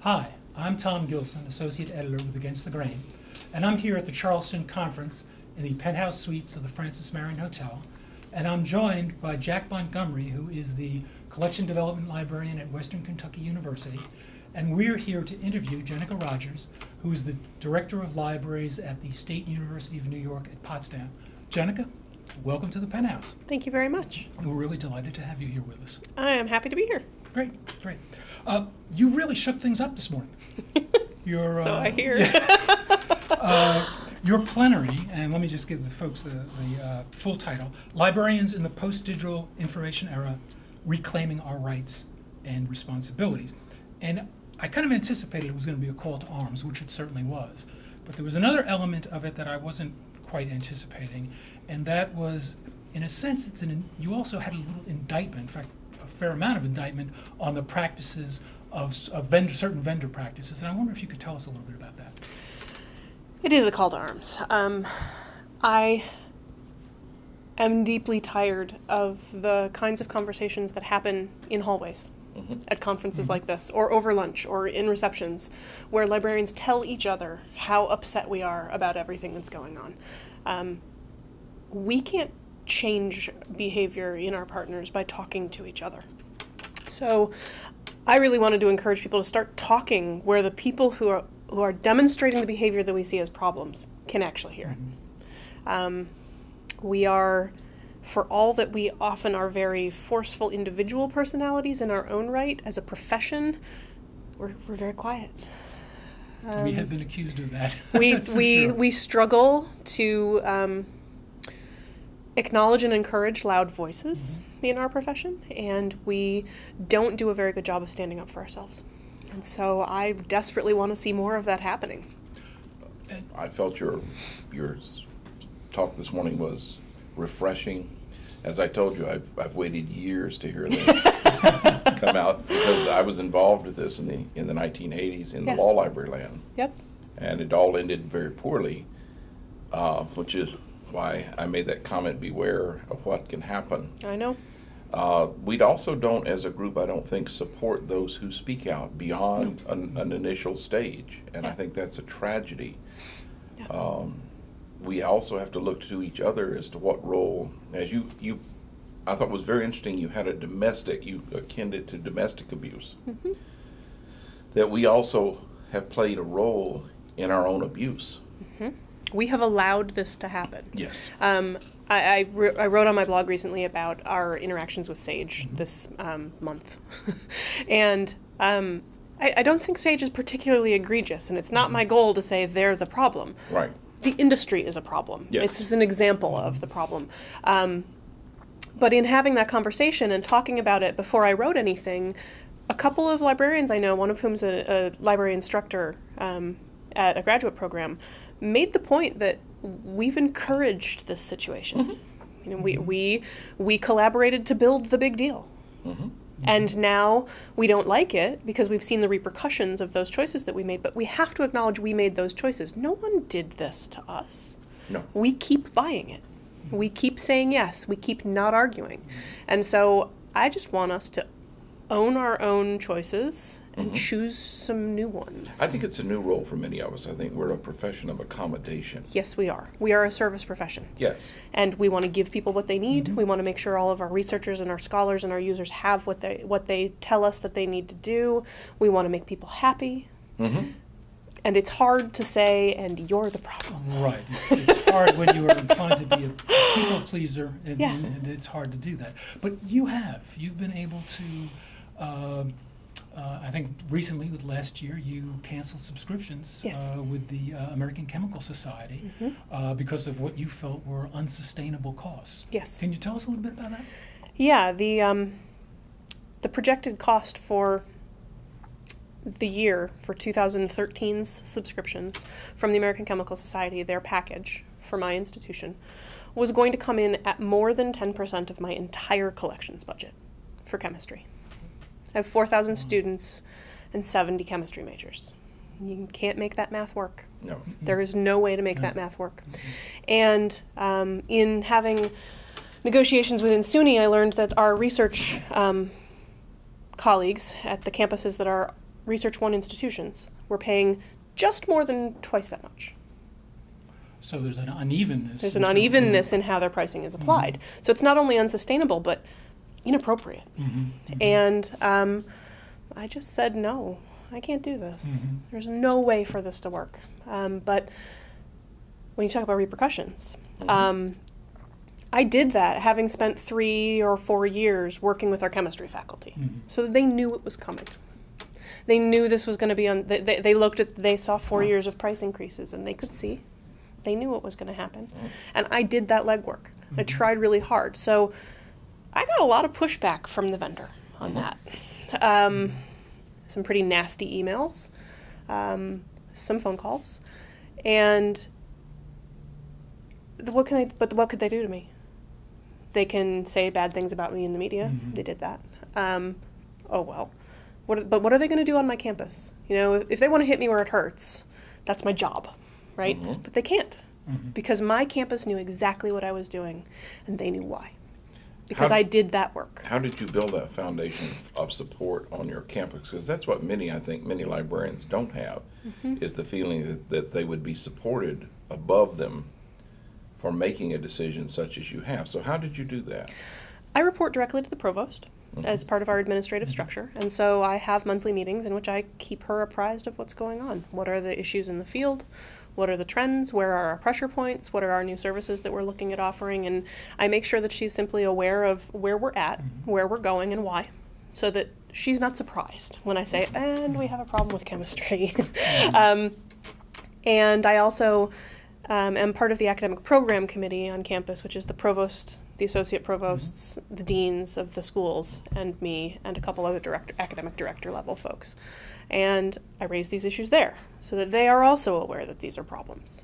Hi, I'm Tom Gilson, Associate Editor with Against the Grain, and I'm here at the Charleston Conference in the Penthouse suites of the Francis Marion Hotel, and I'm joined by Jack Montgomery, who is the Collection Development Librarian at Western Kentucky University, and we're here to interview Jenica Rogers, who is the Director of Libraries at the State University of New York at Potsdam. Jenica, welcome to the Penthouse. Thank you very much. We're really delighted to have you here with us. I am happy to be here. Great, great. You really shook things up this morning. So I hear. Yeah. Your plenary, and let me just give the folks the full title, Librarians in the Post-Digital Information Era, Reclaiming Our Rights and Responsibilities. And I kind of anticipated it was going to be a call to arms, which it certainly was. But there was another element of it that I wasn't quite anticipating, and that was, in a sense, you also had a little indictment, in fact, a fair amount of indictment on the practices of certain vendor practices. And I wonder if you could tell us a little bit about that. It is a call to arms. I am deeply tired of the kinds of conversations that happen in hallways at conferences like this, or over lunch, or in receptions, where librarians tell each other how upset we are about everything that's going on. We can't change behavior in our partners by talking to each other. So I really wanted to encourage people to start talking where the people who are demonstrating the behavior that we see as problems can actually hear it. We are, for all that we often are very forceful individual personalities in our own right, as a profession, we're very quiet. We have been accused of that. We struggle to acknowledge and encourage loud voices in our profession, and we don't do a very good job of standing up for ourselves. And so I desperately want to see more of that happening. I felt your talk this morning was refreshing. As I told you, I've waited years to hear this come out, because I was involved with this in the 1980s in the law library land. Yep. And it all ended very poorly, which is why I made that comment, beware of what can happen. I know. We also don't, as a group, I don't think, support those who speak out beyond an initial stage, and I think that's a tragedy. Yeah. We also have to look to each other as to what role, as I thought was very interesting, you had you akin it to domestic abuse, that we also have played a role in our own abuse. We have allowed this to happen. Yes. I wrote on my blog recently about our interactions with SAGE this month. And I don't think SAGE is particularly egregious, and it's not my goal to say they're the problem. Right. The industry is a problem. Yes. It's just an example of the problem. But in having that conversation and talking about it before I wrote anything, a couple of librarians I know, one of whom's a library instructor at a graduate program, made the point that we've encouraged this situation. You know, we collaborated to build the big deal. And now we don't like it because we've seen the repercussions of those choices that we made, but we have to acknowledge we made those choices. No one did this to us. No. We keep buying it. We keep saying yes. We keep not arguing. And so I just want us to own our own choices and choose some new ones. I think it's a new role for many of us. I think we're a profession of accommodation. Yes, we are. We are a service profession. Yes. And we want to give people what they need. We want to make sure all of our researchers and our scholars and our users have what they tell us that they need to do. We want to make people happy. And it's hard to say, and you're the problem. Right. It's hard when you are inclined to be a people pleaser, and it's hard to do that. But you've been able to, I think recently, with last year, you canceled subscriptions with the American Chemical Society because of what you felt were unsustainable costs. Yes. Can you tell us a little bit about that? Yeah, the projected cost for the year for 2013's subscriptions from the American Chemical Society, their package for my institution, was going to come in at more than 10% of my entire collections budget for chemistry. I have 4,000 students and 70 chemistry majors. You can't make that math work. No. There is no way to make that math work. And in having negotiations within SUNY, I learned that our research colleagues at the campuses that are Research One institutions were paying just more than twice that much. So there's an unevenness. There's an unevenness in how their pricing is applied. So it's not only unsustainable, but inappropriate. And I just said, no, I can't do this. There's no way for this to work. But when you talk about repercussions, I did that having spent 3 or 4 years working with our chemistry faculty. So that they knew it was coming. They knew this was going to be on, they saw 4 years of price increases and they could see. They knew what was going to happen. And I did that legwork. I tried really hard. So I got a lot of pushback from the vendor on that. Some pretty nasty emails, some phone calls. And what could they do to me? They can say bad things about me in the media. They did that. Oh, well. But what are they going to do on my campus? You know, if they want to hit me where it hurts, that's my job, right? But they can't, because my campus knew exactly what I was doing, and they knew why. Because I did that work. How did you build that foundation of support on your campus? Because that's what I think many librarians don't have, is the feeling that they would be supported above them for making a decision such as you have. So how did you do that? I report directly to the provost as part of our administrative structure. And so I have monthly meetings in which I keep her apprised of what's going on. What are the issues in the field? What are the trends? Where are our pressure points? What are our new services that we're looking at offering? And I make sure that she's simply aware of where we're at, where we're going, and why, so that she's not surprised when I say, and we have a problem with chemistry. And I also am part of the academic program committee on campus, which is the provost, the associate provosts, the deans of the schools, and me, and a couple other academic director level folks. And I raise these issues there so that they are also aware that these are problems.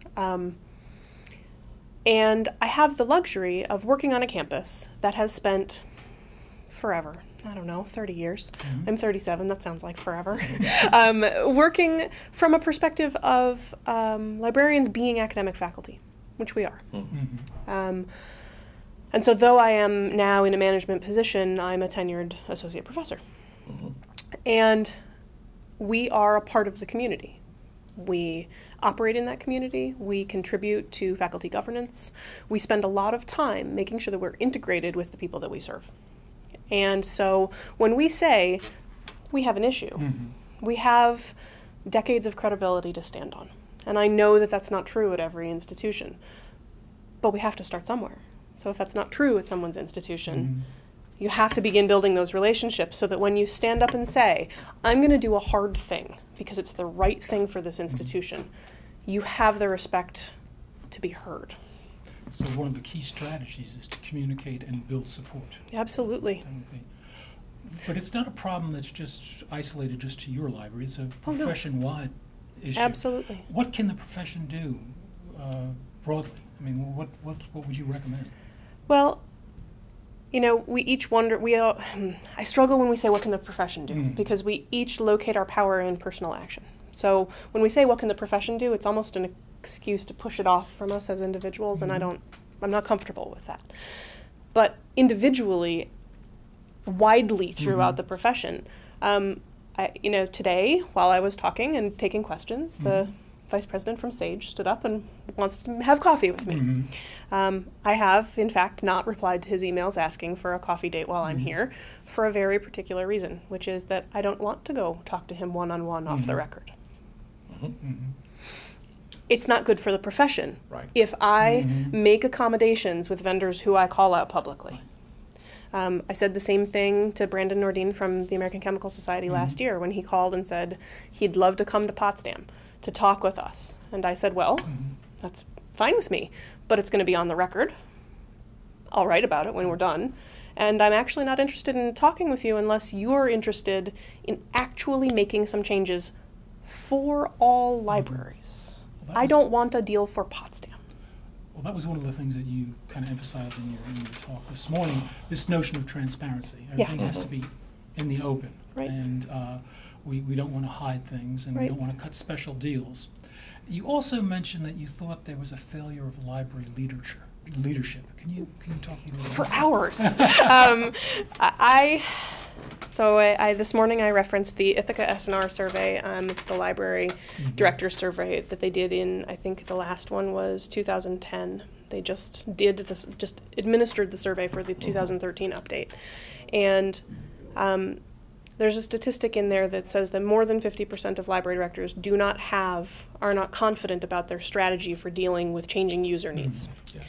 And I have the luxury of working on a campus that has spent forever, I don't know, 30 years. I'm 37, that sounds like forever. Working from a perspective of librarians being academic faculty, which we are. And so though I am now in a management position, I'm a tenured associate professor. And we are a part of the community. We operate in that community. We contribute to faculty governance. We spend a lot of time making sure that we're integrated with the people that we serve. And so when we say we have an issue, we have decades of credibility to stand on. And I know that that's not true at every institution, but we have to start somewhere. So if that's not true at someone's institution, you have to begin building those relationships so that when you stand up and say, I'm going to do a hard thing because it's the right thing for this institution, you have the respect to be heard. So one of the key strategies is to communicate and build support. Absolutely. But it's not a problem that's just isolated just to your library. It's a profession-wide issue. Absolutely. What can the profession do broadly? I mean, what would you recommend? Well, you know, we each wonder, I struggle when we say what can the profession do, because we each locate our power in personal action. So when we say what can the profession do, it's almost an excuse to push it off from us as individuals, and I'm not comfortable with that. But individually, widely throughout the profession, today, while I was talking and taking questions, the vice president from SAGE stood up and wants to have coffee with me. I have, in fact, not replied to his emails asking for a coffee date while I'm here for a very particular reason, which is that I don't want to go talk to him one-on-one off the record. It's not good for the profession if I make accommodations with vendors who I call out publicly. I said the same thing to Brandon Nordine from the American Chemical Society last year when he called and said he'd love to come to Potsdam to talk with us. And I said, well, that's fine with me, but it's going to be on the record. I'll write about it when we're done. And I'm actually not interested in talking with you unless you're interested in actually making some changes for all libraries. I don't want a deal for Potsdam. Well, that was one of the things that you kind of emphasized in your talk this morning, this notion of transparency. Everything has to be in the open. And we don't want to hide things, and we don't want to cut special deals. You also mentioned that you thought there was a failure of library leadership. Can you talk a little bit for about hours? So this morning I referenced the Ithaca S&R survey. It's the library director's survey that they did in, I think the last one was 2010. They just administered the survey for the 2013 update. And there's a statistic in there that says that more than 50% of library directors are not confident about their strategy for dealing with changing user needs. Yes.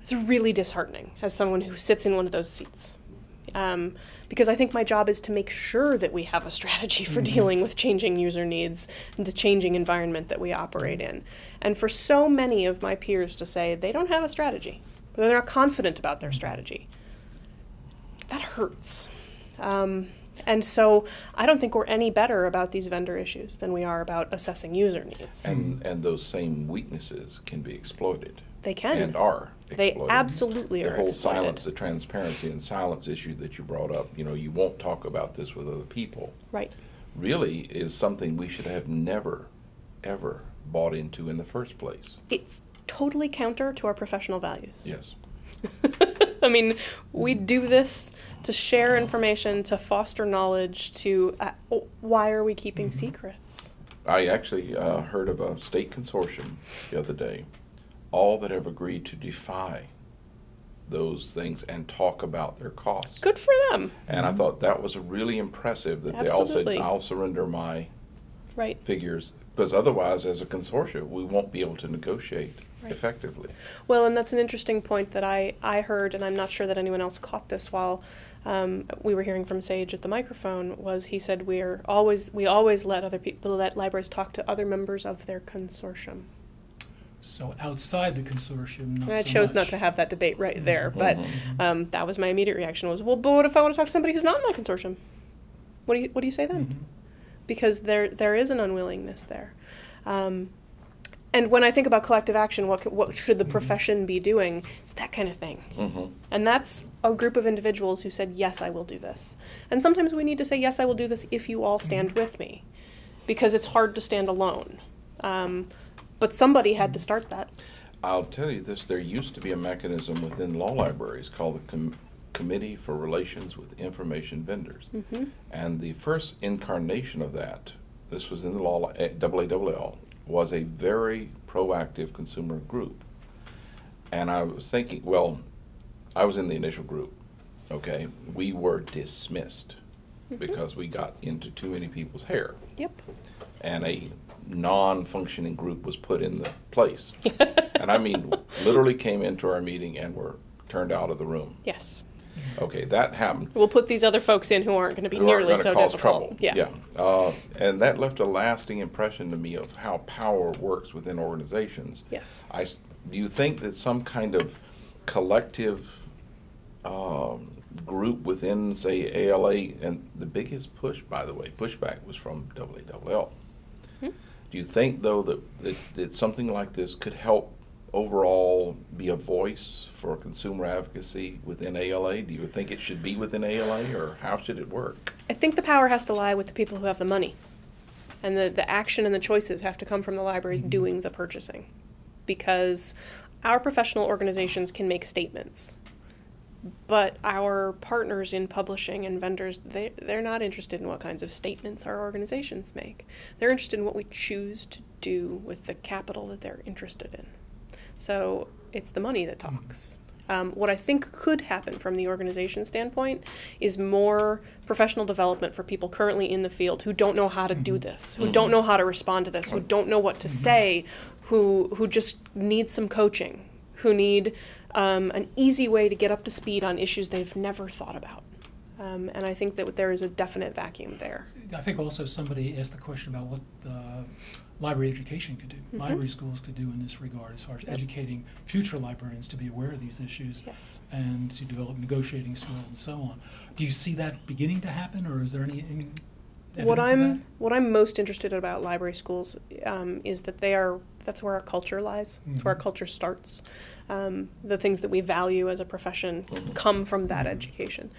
It's really disheartening as someone who sits in one of those seats. Because I think my job is to make sure that we have a strategy for dealing with changing user needs and the changing environment that we operate in. And for so many of my peers to say they don't have a strategy, they're not confident about their strategy, that hurts. And so I don't think we're any better about these vendor issues than we are about assessing user needs. And those same weaknesses can be exploited. They can. And are exploited. They absolutely are The whole exploited. silence, the transparency and silence issue that you brought up, you won't talk about this with other people, Right. really is something we should have never, ever bought into in the first place. It's totally counter to our professional values. Yes. I mean, we do this to share information, to foster knowledge, to, why are we keeping secrets? I actually heard of a state consortium the other day, all that have agreed to defy those things and talk about their costs. Good for them. And I thought that was really impressive that they all said, Absolutely. I'll surrender my Right. figures, because otherwise, as a consortium, we won't be able to negotiate effectively. Well, and that's an interesting point that I heard, and I'm not sure that anyone else caught this while we were hearing from Sage at the microphone, was he said we always let libraries talk to other members of their consortium. So outside the consortium, not And I so chose much. not to have that debate right there, but that was my immediate reaction was, well, but what if I want to talk to somebody who's not in my consortium? What do you say then? Because there is an unwillingness there. And when I think about collective action, what should the profession be doing? It's that kind of thing. And that's a group of individuals who said, yes, I will do this. And sometimes we need to say, yes, I will do this if you all stand with me, because it's hard to stand alone. But somebody had to start that. I'll tell you this, there used to be a mechanism within law libraries called the Committee for Relations with Information Vendors. And the first incarnation of that, this was in the law, AALL, was a very proactive consumer group. And I was thinking, well, I was in the initial group, okay? We were dismissed because we got into too many people's hair. Yep. And a non-functioning group was put in the place. And I mean, literally came into our meeting and were turned out of the room. Yes. Okay, that happened. We'll put these other folks in who aren't going to be Who aren't nearly gonna so cause difficult. trouble. Yeah. And that left a lasting impression to me of how power works within organizations. Yes. Do you think that some kind of collective group within, say, ALA, and the biggest pushback was from AALL. Do you think, though, that something like this could help overall be a voice for consumer advocacy within ALA? Do you think it should be within ALA, or how should it work? I think the power has to lie with the people who have the money. And the action and the choices have to come from the libraries doing the purchasing. Because our professional organizations can make statements. But our partners in publishing and vendors, they're not interested in what kinds of statements our organizations make. They're interested in what we choose to do with the capital that they're interested in. So it's the money that talks. What I think could happen from the organization standpoint is more professional development for people currently in the field who don't know how to do this, who don't know how to respond to this, who don't know what to say, who just need some coaching, who need an easy way to get up to speed on issues they've never thought about. And I think that there is a definite vacuum there. I think also somebody asked the question about what library education could do, library schools could do in this regard as far as educating future librarians to be aware of these issues and to develop negotiating skills and so on. Do you see that beginning to happen, or is there any evidence of that? What I'm most interested about library schools is that that's where our culture lies. That's where our culture starts. The things that we value as a profession come from that education.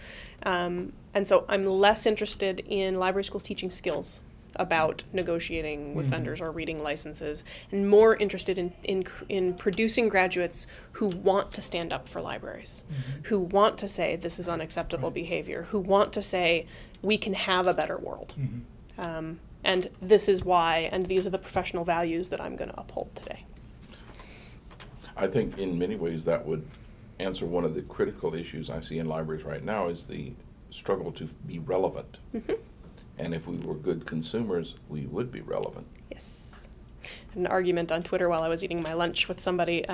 And so I'm less interested in library schools teaching skills. about negotiating with vendors or reading licenses, and more interested in producing graduates who want to stand up for libraries, who want to say this is unacceptable behavior, who want to say we can have a better world. And this is why, and these are the professional values that I'm going to uphold today. I think in many ways that would answer one of the critical issues I see in libraries right now is the struggle to be relevant. And if we were good consumers, we would be relevant. Yes. An argument on Twitter while I was eating my lunch with somebody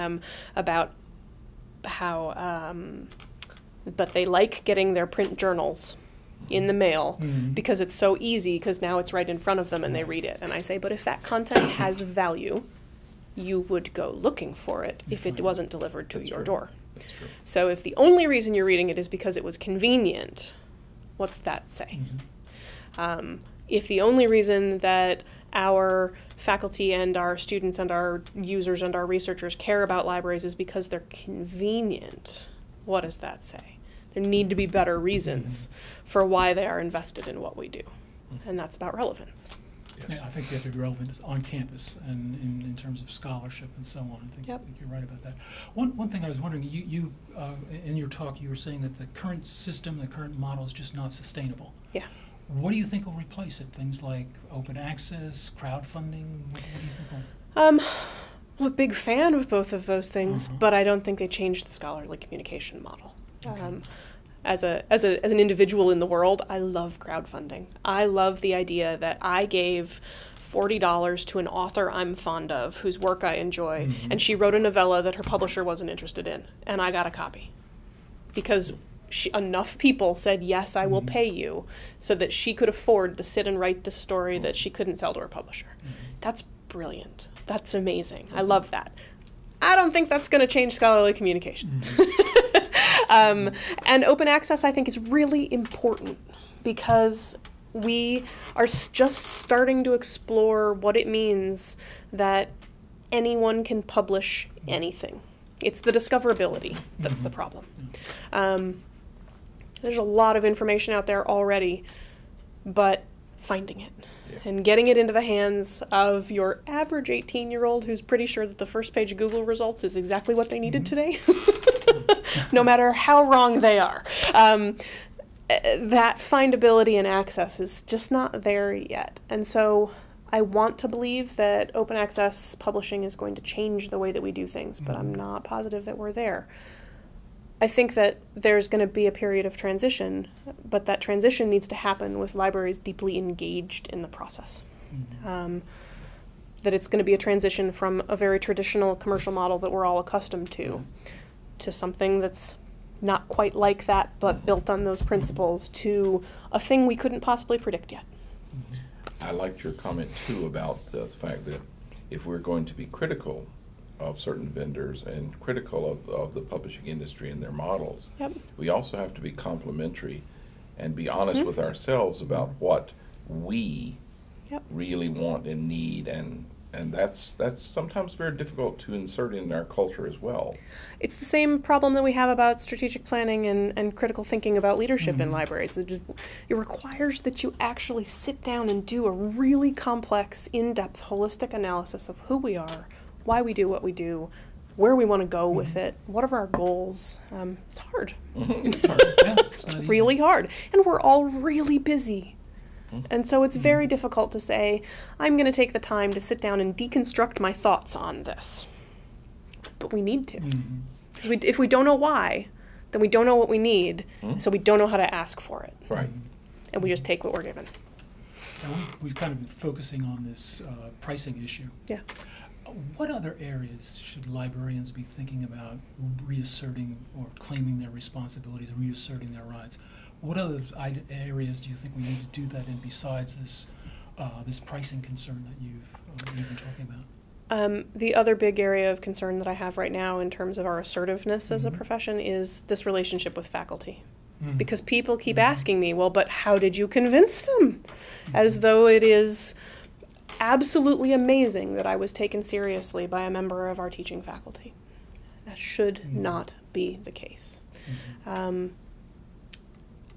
about how, but they like getting their print journals in the mail because it's so easy, because now it's right in front of them and they read it. And I say, but if that content has value, you would go looking for it if it wasn't delivered to your door. That's true. So if the only reason you're reading it is because it was convenient, what's that say? If the only reason that our faculty and our students and our users and our researchers care about libraries is because they're convenient, what does that say? There need to be better reasons for why they are invested in what we do. And that's about relevance. Yeah, I think you have to be relevant on campus and in terms of scholarship and so on. I think you're right about that. One thing I was wondering, you in your talk, you were saying that the current system, the current model is just not sustainable. Yeah. What do you think will replace it? Things like open access, crowdfunding? What do you think will? I'm a big fan of both of those things, but I don't think they changed the scholarly communication model. As an individual in the world, I love crowdfunding. I love the idea that I gave $40 to an author I'm fond of, whose work I enjoy, and she wrote a novella that her publisher wasn't interested in, and I got a copy. Because enough people said, yes, I will pay you, so that she could afford to sit and write this story that she couldn't sell to her publisher. That's brilliant. That's amazing. I love that. I don't think that's going to change scholarly communication. And open access, I think, is really important because we are just starting to explore what it means that anyone can publish anything. It's the discoverability that's the problem. There's a lot of information out there already, but finding it and getting it into the hands of your average 18-year-old who's pretty sure that the first page of Google results is exactly what they needed today, no matter how wrong they are. That findability and access is just not there yet. And so I want to believe that open access publishing is going to change the way that we do things, but I'm not positive that we're there. I think that there's going to be a period of transition, but that transition needs to happen with libraries deeply engaged in the process. That it's going to be a transition from a very traditional commercial model that we're all accustomed to something that's not quite like that, but built on those principles, to a thing we couldn't possibly predict yet. I liked your comment, too, about the fact that if we're going to be critical of certain vendors and critical of the publishing industry and their models, we also have to be complimentary and be honest with ourselves about what we really want and need, and that's sometimes very difficult to insert in our culture as well. It's the same problem that we have about strategic planning and critical thinking about leadership in libraries. It requires that you actually sit down and do a really complex, in-depth, holistic analysis of who we are, why we do what we do, where we want to go with it, what are our goals. It's hard. It's really hard. And we're all really busy. And so it's very difficult to say, I'm going to take the time to sit down and deconstruct my thoughts on this. But we need to. If we don't know why, then we don't know what we need, so we don't know how to ask for it. Right. And we just take what we're given. Now we've kind of been focusing on this pricing issue. Yeah. What other areas should librarians be thinking about reasserting or claiming their responsibilities, reasserting their rights? What other areas do you think we need to do that in besides this this pricing concern that you've been talking about? The other big area of concern that I have right now in terms of our assertiveness as a profession is this relationship with faculty. Because people keep asking me, well, but how did you convince them? As though it is absolutely amazing that I was taken seriously by a member of our teaching faculty. That should not be the case.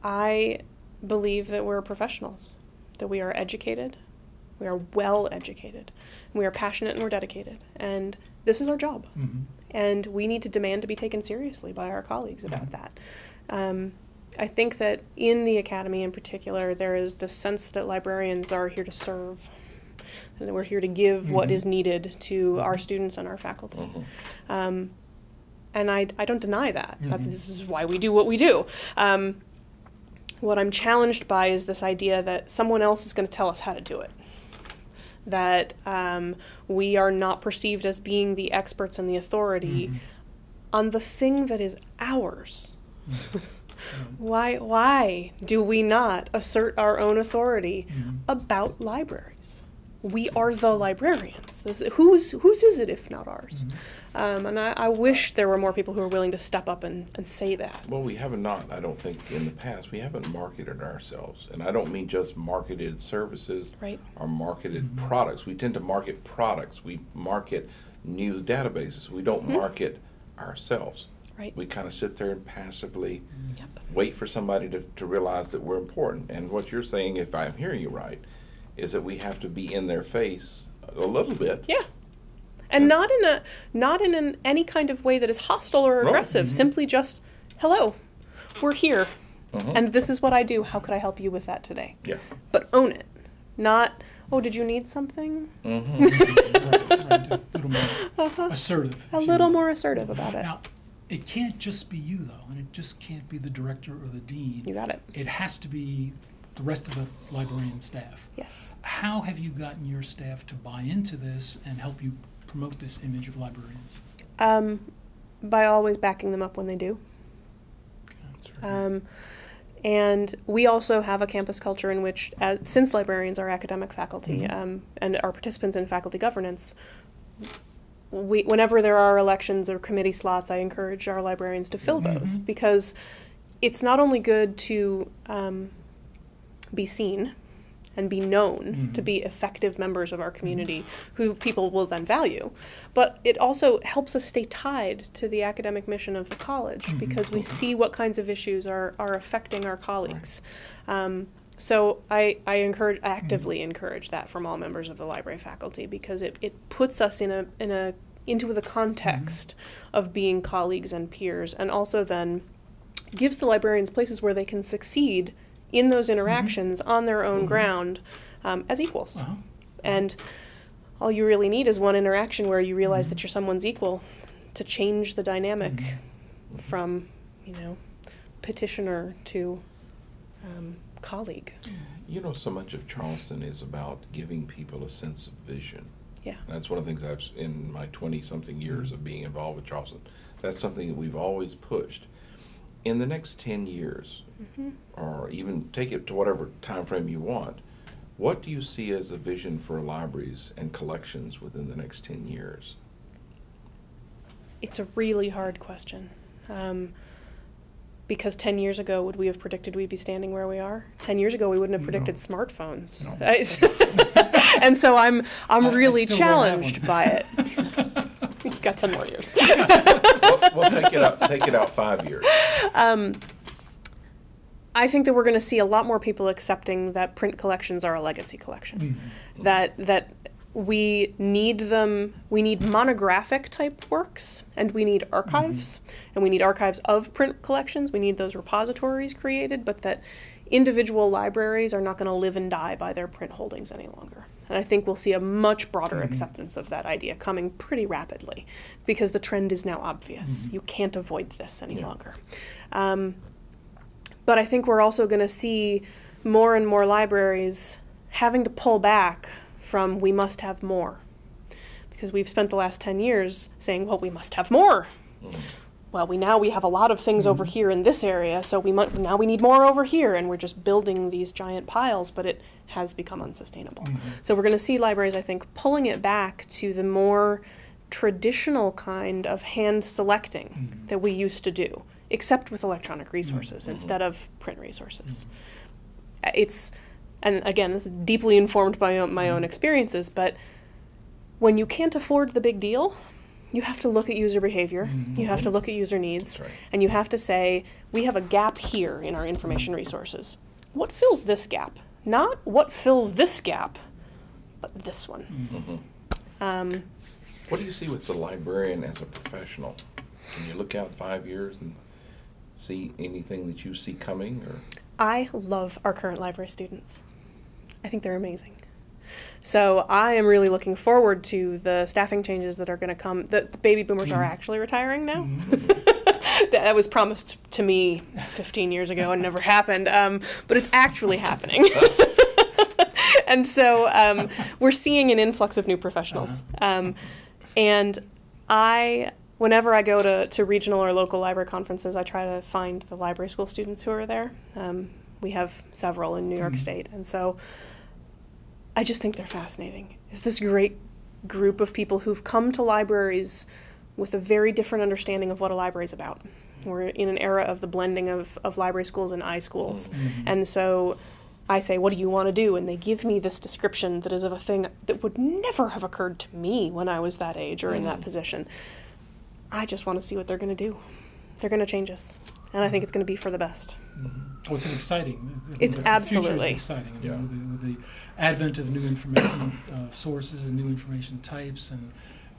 I believe that we're professionals, that we are educated, We are well educated. We are passionate and we're dedicated. And this is our job. Mm-hmm. And we need to demand to be taken seriously by our colleagues about that. I think that in the academy in particular, there is this sense that librarians are here to serve, and that we're here to give what is needed to our students and our faculty. And I don't deny that. This is why we do what we do. What I'm challenged by is this idea that someone else is going to tell us how to do it. That we are not perceived as being the experts and the authority on the thing that is ours. Why do we not assert our own authority about libraries? We are the librarians. Whose is it if not ours? And I wish there were more people who are willing to step up and say that. Well, we have not, I don't think, in the past, we haven't marketed ourselves. And I don't mean just marketed services or marketed products. We tend to market products. We market new databases. We don't market ourselves. We kind of sit there and passively wait for somebody to realize that we're important. And what you're saying, if I'm hearing you right, is that we have to be in their face a little bit. Yeah. And not in any kind of way that is hostile or aggressive. Simply just, hello, we're here, and this is what I do. How could I help you with that today? Yeah. But own it. Not, oh, did you need something? A little more assertive. A little more assertive about it. Now, it can't just be you, though, and it just can't be the director or the dean. You got it. It has to be the rest of the librarian staff. Yes. How have you gotten your staff to buy into this and help you promote this image of librarians? By always backing them up when they do. And we also have a campus culture in which, since librarians are academic faculty and are participants in faculty governance, whenever there are elections or committee slots, I encourage our librarians to fill those, because it's not only good to be seen and be known to be effective members of our community who people will then value, but it also helps us stay tied to the academic mission of the college because we see what kinds of issues are affecting our colleagues. So I actively encourage that from all members of the library faculty, because it puts us into the context of being colleagues and peers, and also then gives the librarians places where they can succeed in those interactions on their own ground as equals. And all you really need is one interaction where you realize that you're someone's equal to change the dynamic from, petitioner to colleague. You know, so much of Charleston is about giving people a sense of vision. Yeah. And that's one of the things in my 20-something years of being involved with Charleston, that's something that we've always pushed. In the next 10 years, or even take it to whatever time frame you want, what do you see as a vision for libraries and collections within the next 10 years? It's a really hard question. Because 10 years ago, would we have predicted we'd be standing where we are? 10 years ago, we wouldn't have predicted smartphones. No. And so I'm really challenged by it. You've got 10 more years. We'll take it out 5 years. I think that we're going to see a lot more people accepting that print collections are a legacy collection. That we need them, we need monographic type works, and we need archives, and we need archives of print collections. We need those repositories created, but that individual libraries are not going to live and die by their print holdings any longer. And I think we'll see a much broader acceptance of that idea coming pretty rapidly, because the trend is now obvious. You can't avoid this any longer. But I think we're also going to see more and more libraries having to pull back from we must have more, because we've spent the last 10 years saying, well, we must have more. Well, we have a lot of things over here in this area, so now we need more over here, and we're just building these giant piles, but it has become unsustainable. So we're going to see libraries, I think, pulling it back to the more traditional kind of hand selecting that we used to do, except with electronic resources instead of print resources. And again, this is deeply informed by my own experiences, but when you can't afford the big deal, you have to look at user behavior, you have to look at user needs, and you have to say, we have a gap here in our information resources. What fills this gap? Not what fills this gap, but this one. Mm-hmm. What do you see with the librarian as a professional? Can you look out 5 years and see anything that you see coming? Or I love our current library students. I think they're amazing. So I am really looking forward to the staffing changes that are going to come. The baby boomers are actually retiring now. That was promised to me 15 years ago and never happened, but it's actually happening. And so we're seeing an influx of new professionals. And whenever I go to regional or local library conferences, I try to find the library school students who are there. We have several in New York State. And so I just think they're fascinating. It's this great group of people who've come to libraries with a very different understanding of what a library is about. We're in an era of the blending of library schools and iSchools. And so I say, what do you want to do? And they give me this description that is of a thing that would never have occurred to me when I was that age or in that position. I just want to see what they're going to do. They're going to change us. And I think it's going to be for the best. Well, it's exciting. It's the absolutely future is exciting. I mean, with the advent of new information sources and new information types, and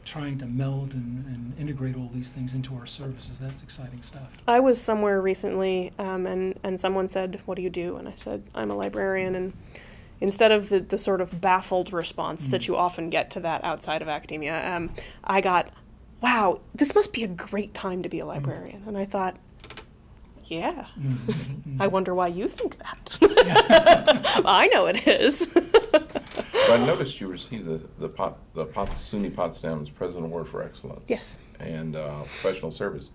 trying to meld and integrate all these things into our services, that's exciting stuff. I was somewhere recently, and someone said, "What do you do?" And I said, "I'm a librarian." And instead of the sort of baffled response that you often get to that outside of academia, I got, "Wow, this must be a great time to be a librarian." And I thought, yeah. I wonder why you think that. I know it is. So I noticed you received the SUNY Potsdam's President Award for Excellence. Yes. And professional service.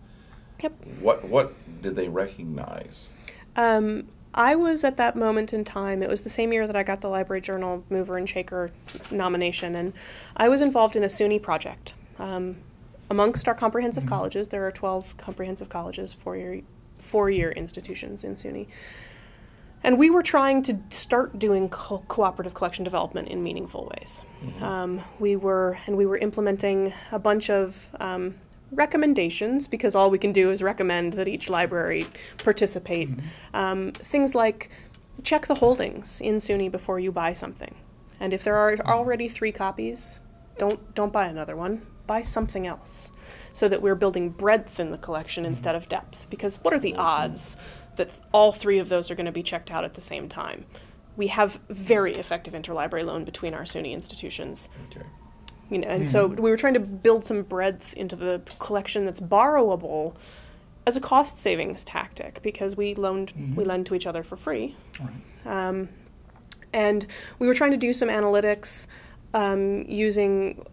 Yep. What did they recognize? I was at that moment in time, it was the same year that I got the Library Journal Mover and Shaker nomination, and I was involved in a SUNY project. Amongst our comprehensive colleges, there are 12 comprehensive colleges, four-year institutions in SUNY. And we were trying to start doing cooperative collection development in meaningful ways. We were implementing a bunch of recommendations, because all we can do is recommend that each library participate. Things like check the holdings in SUNY before you buy something. And if there are already 3 copies, don't buy another one. Buy something else, so that we're building breadth in the collection instead of depth. Because what are the odds that all 3 of those are going to be checked out at the same time? We have very effective interlibrary loan between our SUNY institutions. Okay. You know, and so we were trying to build some breadth into the collection that's borrowable as a cost savings tactic, because we lend to each other for free. Right. And we were trying to do some analytics using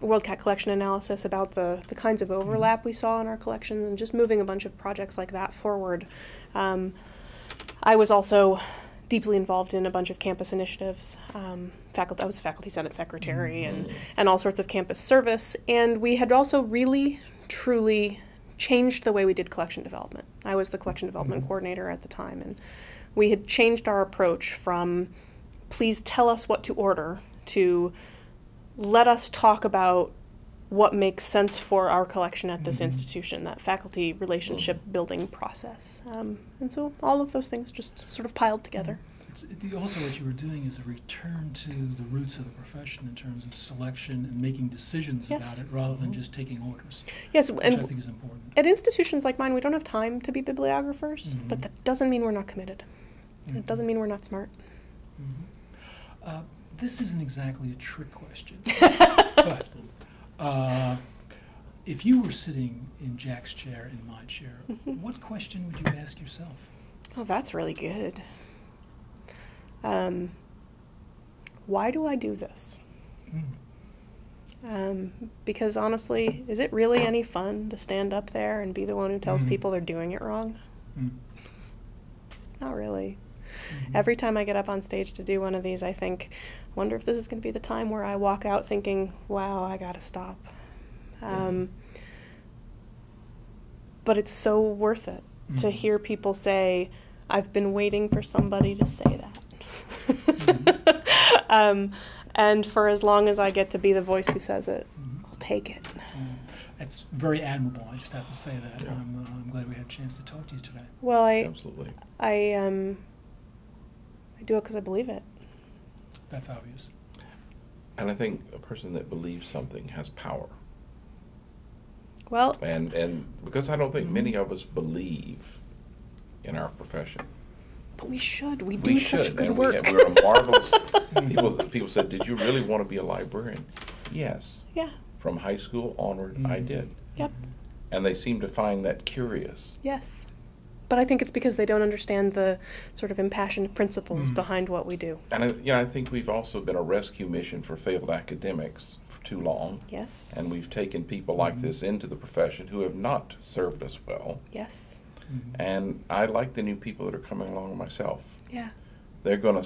WorldCat collection analysis about the kinds of overlap we saw in our collections, and just moving a bunch of projects like that forward. I was also deeply involved in a bunch of campus initiatives. I was faculty senate secretary and all sorts of campus service, and we had also really, truly changed the way we did collection development. I was the collection development coordinator at the time, and we had changed our approach from please tell us what to order to let us talk about what makes sense for our collection at this institution, that faculty relationship building process. And so all of those things just sort of piled together. Also, what you were doing is a return to the roots of the profession in terms of selection and making decisions about it, rather than just taking orders. Yes, which and I think is important. At institutions like mine, we don't have time to be bibliographers, but that doesn't mean we're not committed. It doesn't mean we're not smart. This isn't exactly a trick question, but if you were sitting in Jack's chair, in my chair, what question would you ask yourself? Oh, that's really good. Why do I do this? Because honestly, is it really any fun to stand up there and be the one who tells people they're doing it wrong? It's not really. Every time I get up on stage to do one of these, I think, wonder if this is going to be the time where I walk out thinking, wow, I got to stop. But it's so worth it to hear people say, I've been waiting for somebody to say that. And for as long as I get to be the voice who says it, I'll take it. It's very admirable, I just have to say that. Yeah. I'm glad we had a chance to talk to you today. Well, Absolutely. I do it because I believe it. That's obvious. And I think a person that believes something has power. Well, And because I don't think many of us believe in our profession. but we should. We do such good and work. we're a marvelous. People said, "Did you really want to be a librarian?" Yes. Yeah. From high school onward, I did. Yep. And they seem to find that curious. Yes. But I think it's because they don't understand the sort of impassioned principles behind what we do. And I think we've also been a rescue mission for failed academics for too long. Yes. And we've taken people like this into the profession who have not served us well. Yes. And I like the new people that are coming along myself. Yeah. They're gonna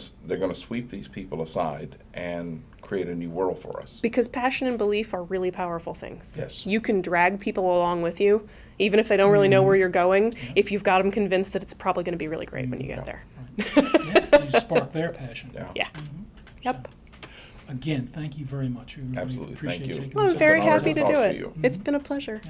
sweep these people aside and create a new world for us. Because passion and belief are really powerful things. Yes. You can drag people along with you, even if they don't really know where you're going, if you've got them convinced that it's probably going to be really great when you get there. Yeah, you spark their passion. Yeah. Yeah. Yep. Again, thank you very much. We really Absolutely. appreciate Thank you. taking Well, this I'm very an honor happy to to talk do to it. you. It's been a pleasure.